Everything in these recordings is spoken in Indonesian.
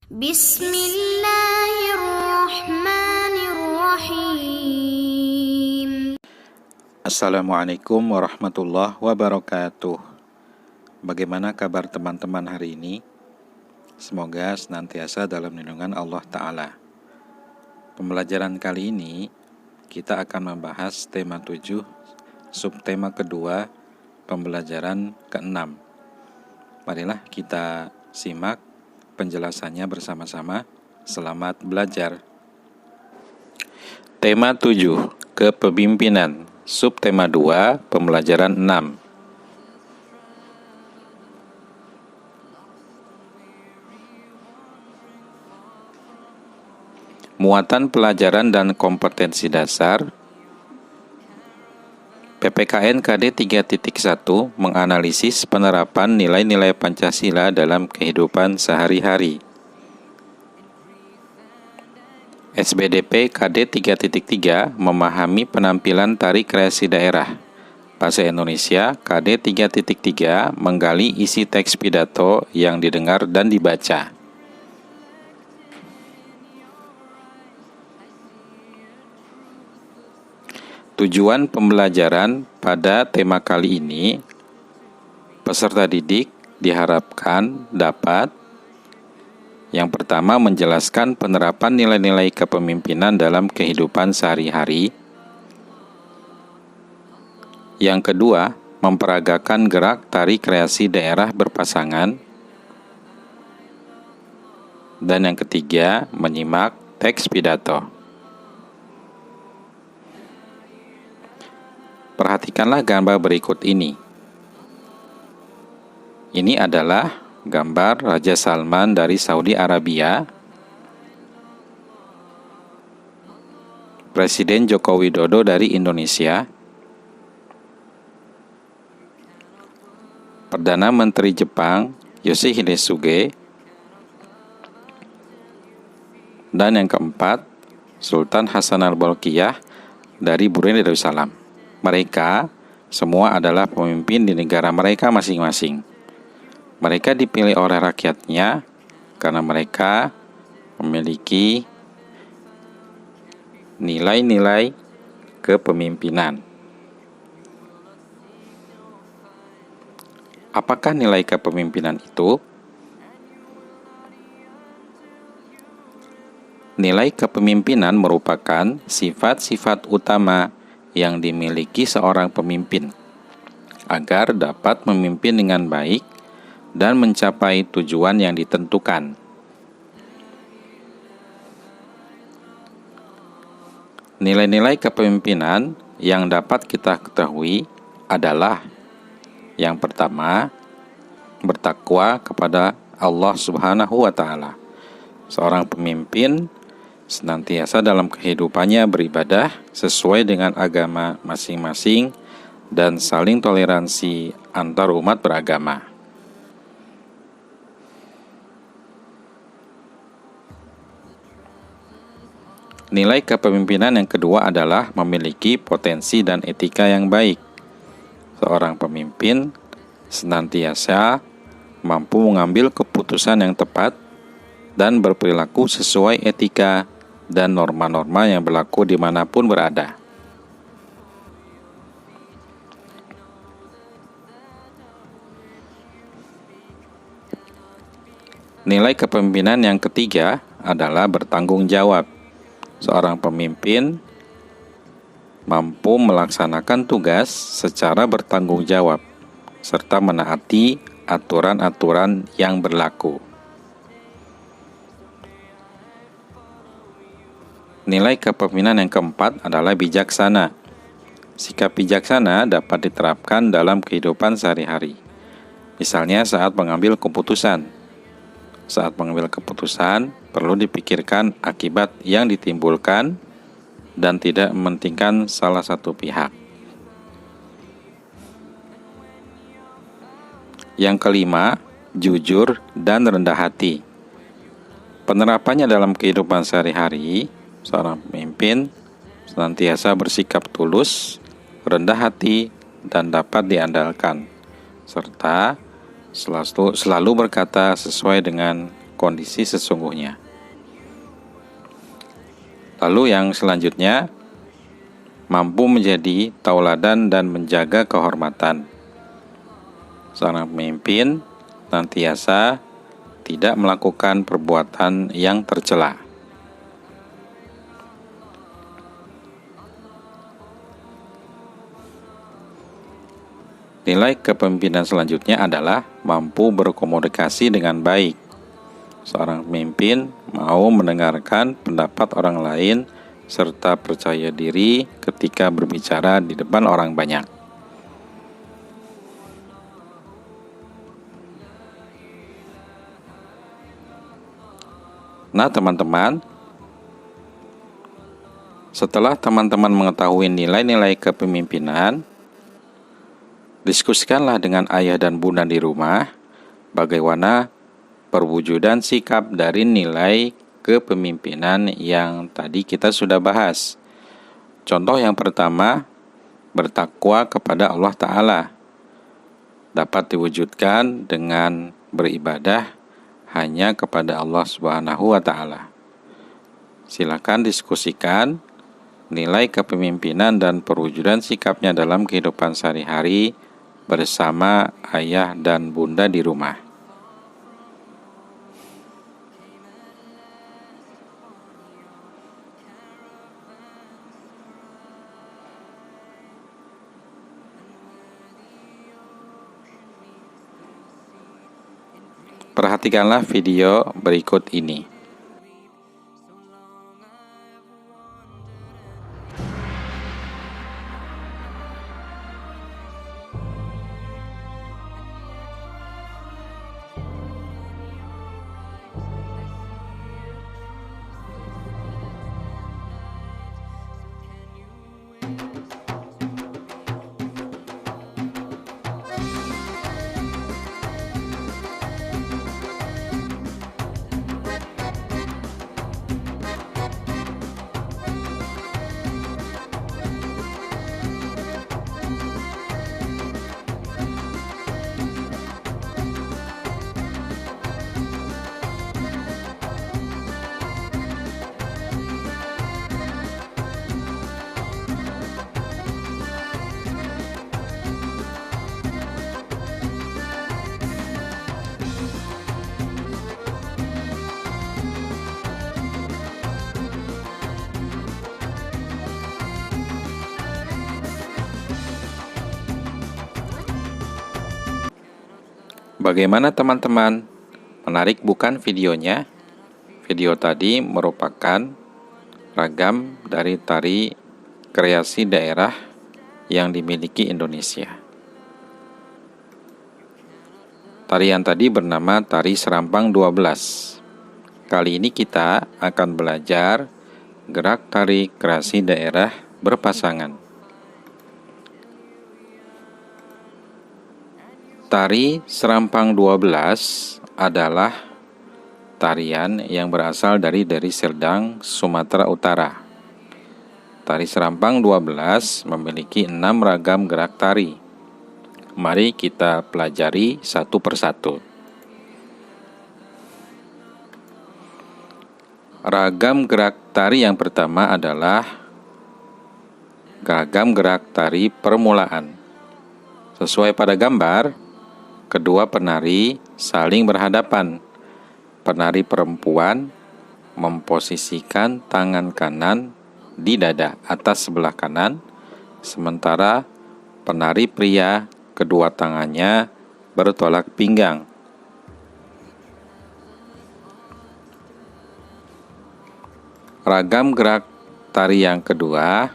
Bismillahirrahmanirrahim. Assalamualaikum warahmatullahi wabarakatuh. Bagaimana kabar teman-teman hari ini? Semoga senantiasa dalam lindungan Allah Ta'ala. Pembelajaran kali ini kita akan membahas tema 7, subtema kedua, pembelajaran ke-6. Marilah kita simak penjelasannya bersama-sama. Selamat belajar. Tema 7, kepemimpinan. Subtema 2, pembelajaran 6. Muatan pelajaran dan kompetensi dasar. PPKN KD 3.1 menganalisis penerapan nilai-nilai Pancasila dalam kehidupan sehari-hari. SBDP KD 3.3 memahami penampilan tari kreasi daerah. Bahasa Indonesia KD 3.3 menggali isi teks pidato yang didengar dan dibaca. Tujuan pembelajaran pada tema kali ini, peserta didik diharapkan dapat yang pertama menjelaskan penerapan nilai-nilai kepemimpinan dalam kehidupan sehari-hari. Yang kedua, memperagakan gerak tari kreasi daerah berpasangan. Dan yang ketiga, menyimak teks pidato. Perhatikanlah gambar berikut ini. Ini adalah gambar Raja Salman dari Saudi Arabia, Presiden Joko Widodo dari Indonesia, Perdana Menteri Jepang Yoshihide Suga, dan yang keempat, Sultan Hasan al-Bolkiah dari Brunei Darussalam. Mereka semua adalah pemimpin di negara mereka masing-masing. Mereka dipilih oleh rakyatnya karena mereka memiliki nilai-nilai kepemimpinan. Apakah nilai kepemimpinan itu? Nilai kepemimpinan merupakan sifat-sifat utama yang dimiliki seorang pemimpin agar dapat memimpin dengan baik dan mencapai tujuan yang ditentukan. Nilai-nilai kepemimpinan yang dapat kita ketahui adalah: yang pertama, bertakwa kepada Allah Subhanahu wa Ta'ala. Seorang pemimpin senantiasa dalam kehidupannya beribadah sesuai dengan agama masing-masing dan saling toleransi antar umat beragama. Nilai kepemimpinan yang kedua adalah memiliki potensi dan etika yang baik. Seorang pemimpin senantiasa mampu mengambil keputusan yang tepat dan berperilaku sesuai etika dan norma-norma yang berlaku dimanapun berada. Nilai kepemimpinan yang ketiga adalah bertanggung jawab. Seorang pemimpin mampu melaksanakan tugas secara bertanggung jawab, serta menaati aturan-aturan yang berlaku. Nilai kepemimpinan yang keempat adalah bijaksana. Sikap bijaksana dapat diterapkan dalam kehidupan sehari-hari. Misalnya saat mengambil keputusan. Saat mengambil keputusan, perlu dipikirkan akibat yang ditimbulkan dan tidak mementingkan salah satu pihak. Yang kelima, jujur dan rendah hati. Penerapannya dalam kehidupan sehari-hari, seorang pemimpin senantiasa bersikap tulus, rendah hati, dan dapat diandalkan, serta selalu berkata sesuai dengan kondisi sesungguhnya. Lalu yang selanjutnya, mampu menjadi tauladan dan menjaga kehormatan. Seorang pemimpin senantiasa tidak melakukan perbuatan yang tercela. Nilai kepemimpinan selanjutnya adalah mampu berkomunikasi dengan baik. Seorang pemimpin mau mendengarkan pendapat orang lain serta percaya diri ketika berbicara di depan orang banyak. Nah, teman-teman, setelah teman-teman mengetahui nilai-nilai kepemimpinan, diskusikanlah dengan ayah dan bunda di rumah bagaimana perwujudan sikap dari nilai kepemimpinan yang tadi kita sudah bahas. Contoh yang pertama, bertakwa kepada Allah Ta'ala. Dapat diwujudkan dengan beribadah hanya kepada Allah Subhanahu wa Ta'ala. Silakan diskusikan nilai kepemimpinan dan perwujudan sikapnya dalam kehidupan sehari-hari bersama ayah dan bunda di rumah. Perhatikanlah video berikut ini. Bagaimana teman-teman? Menarik bukan videonya? Video tadi merupakan ragam dari tari kreasi daerah yang dimiliki Indonesia. Tarian tadi bernama Tari Serampang 12. Kali ini kita akan belajar gerak tari kreasi daerah berpasangan. Tari Serampang 12 adalah tarian yang berasal dari Serdang, Sumatera Utara. Tari Serampang 12 memiliki 6 ragam gerak tari. Mari kita pelajari satu persatu. Ragam gerak tari yang pertama adalah ragam gerak tari permulaan. Sesuai pada gambar, kedua penari saling berhadapan. Penari perempuan memposisikan tangan kanan di dada atas sebelah kanan, sementara penari pria kedua tangannya bertolak pinggang. Ragam gerak tari yang kedua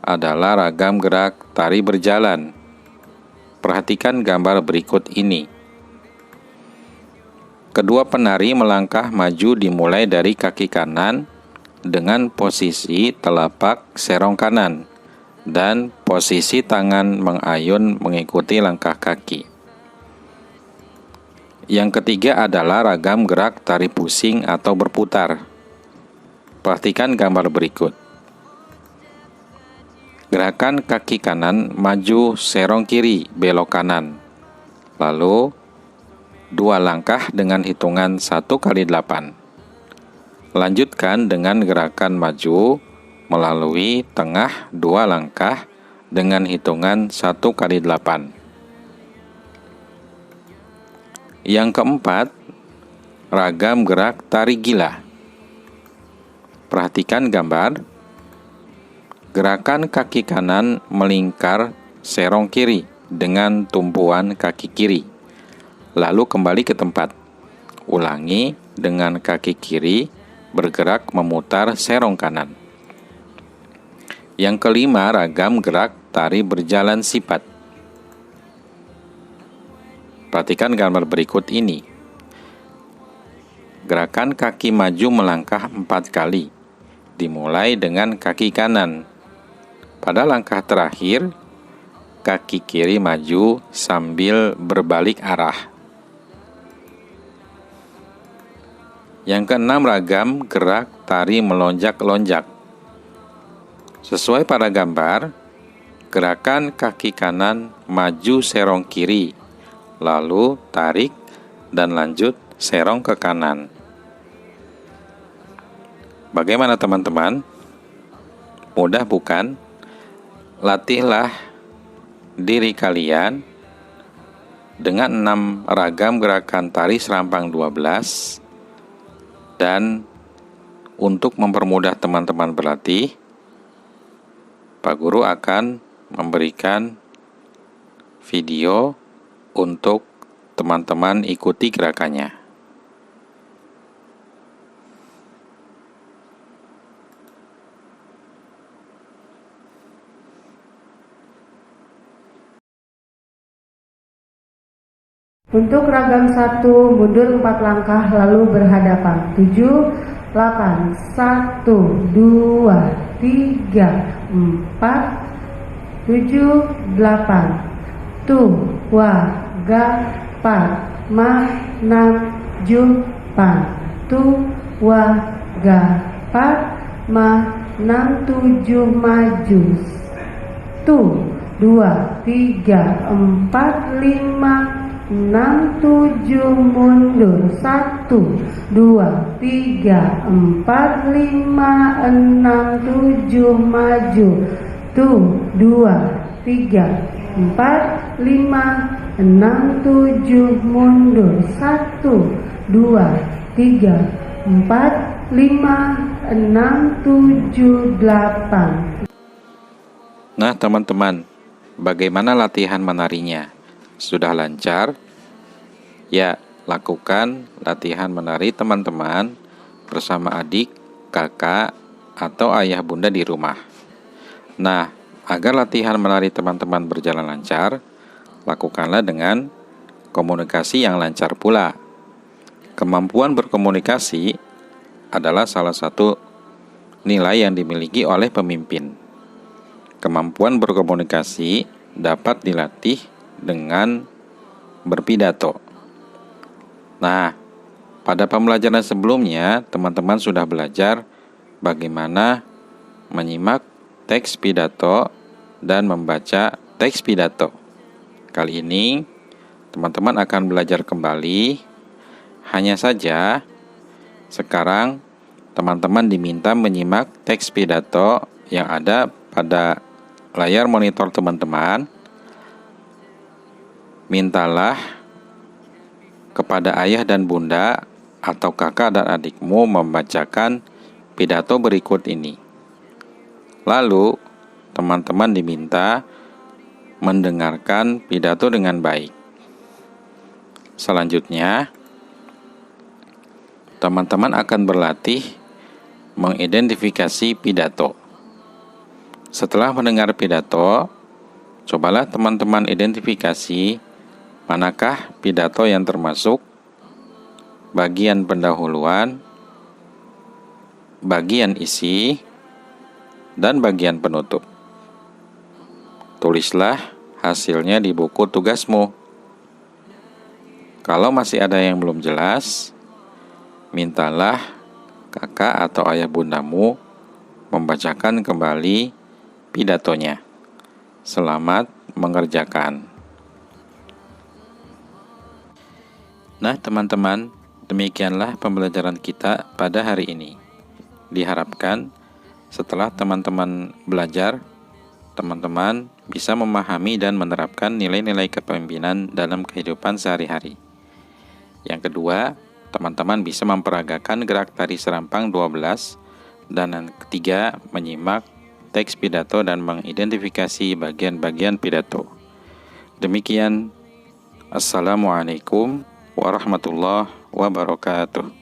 adalah ragam gerak tari berjalan. Perhatikan gambar berikut ini. Kedua penari melangkah maju dimulai dari kaki kanan dengan posisi telapak serong kanan dan posisi tangan mengayun mengikuti langkah kaki. Yang ketiga adalah ragam gerak tari pusing atau berputar. Perhatikan gambar berikut. Gerakan kaki kanan maju serong kiri belok kanan. Lalu 2 langkah dengan hitungan 1 kali 8. Lanjutkan dengan gerakan maju melalui tengah 2 langkah dengan hitungan 1 kali 8. Yang keempat, ragam gerak tari gila. Perhatikan gambar. Gerakan kaki kanan melingkar serong kiri dengan tumpuan kaki kiri. Lalu kembali ke tempat. Ulangi dengan kaki kiri bergerak memutar serong kanan. Yang kelima, ragam gerak tari berjalan sipat. Perhatikan gambar berikut ini. Gerakan kaki maju melangkah 4 kali. Dimulai dengan kaki kanan. Pada langkah terakhir, kaki kiri maju sambil berbalik arah. Yang keenam, ragam gerak tari melonjak-lonjak. Sesuai pada gambar, gerakan kaki kanan maju serong kiri, lalu tarik dan lanjut serong ke kanan. Bagaimana teman-teman? Mudah bukan? Latihlah diri kalian dengan 6 ragam gerakan tari serampang 12. Dan untuk mempermudah teman-teman berlatih, Pak Guru akan memberikan video untuk teman-teman ikuti gerakannya. Untuk ragam 1, mundur 4 langkah lalu berhadapan. 7, 8, 1, 2, 3, 4, 7, 8. Tu, wa, ga, pa, ma, nam, ju, pan. Tu, wa, ga, pa, ma, nam, 7, maju. Tu, 2, 3, 4, 5, 6, 7, mundur. 1, 2, 3, 4, 5, 6, 7, maju. Tu, 2, 3, 4, 5, 6, 7, mundur. 1, 2, 3, 4, 5, 6, 7, 8. Nah teman-teman, bagaimana latihan menarinya? Sudah lancar? Ya, lakukan latihan menari teman-teman bersama adik, kakak, atau ayah bunda di rumah. Nah, agar latihan menari teman-teman berjalan lancar, lakukanlah dengan komunikasi yang lancar pula. Kemampuan berkomunikasi adalah salah satu nilai yang dimiliki oleh pemimpin. Kemampuan berkomunikasi dapat dilatih dengan berpidato. Nah, pada pembelajaran sebelumnya, teman-teman sudah belajar bagaimana menyimak teks pidato dan membaca teks pidato. Kali ini, teman-teman akan belajar kembali. Hanya saja, sekarang teman-teman diminta menyimak teks pidato yang ada pada layar monitor teman-teman. Mintalah kepada ayah dan bunda atau kakak dan adikmu membacakan pidato berikut ini. Lalu, teman-teman diminta mendengarkan pidato dengan baik. Selanjutnya, teman-teman akan berlatih mengidentifikasi pidato. Setelah mendengar pidato, cobalah teman-teman identifikasi manakah pidato yang termasuk bagian pendahuluan, bagian isi, dan bagian penutup. Tulislah hasilnya di buku tugasmu. Kalau masih ada yang belum jelas, mintalah kakak atau ayah bundamu membacakan kembali pidatonya. Selamat mengerjakan. Nah, teman-teman, demikianlah pembelajaran kita pada hari ini. Diharapkan setelah teman-teman belajar, teman-teman bisa memahami dan menerapkan nilai-nilai kepemimpinan dalam kehidupan sehari-hari. Yang kedua, teman-teman bisa memperagakan gerak tari serampang 12. Dan yang ketiga, menyimak teks pidato dan mengidentifikasi bagian-bagian pidato. Demikian, Assalamualaikum warahmatullahi wabarakatuh.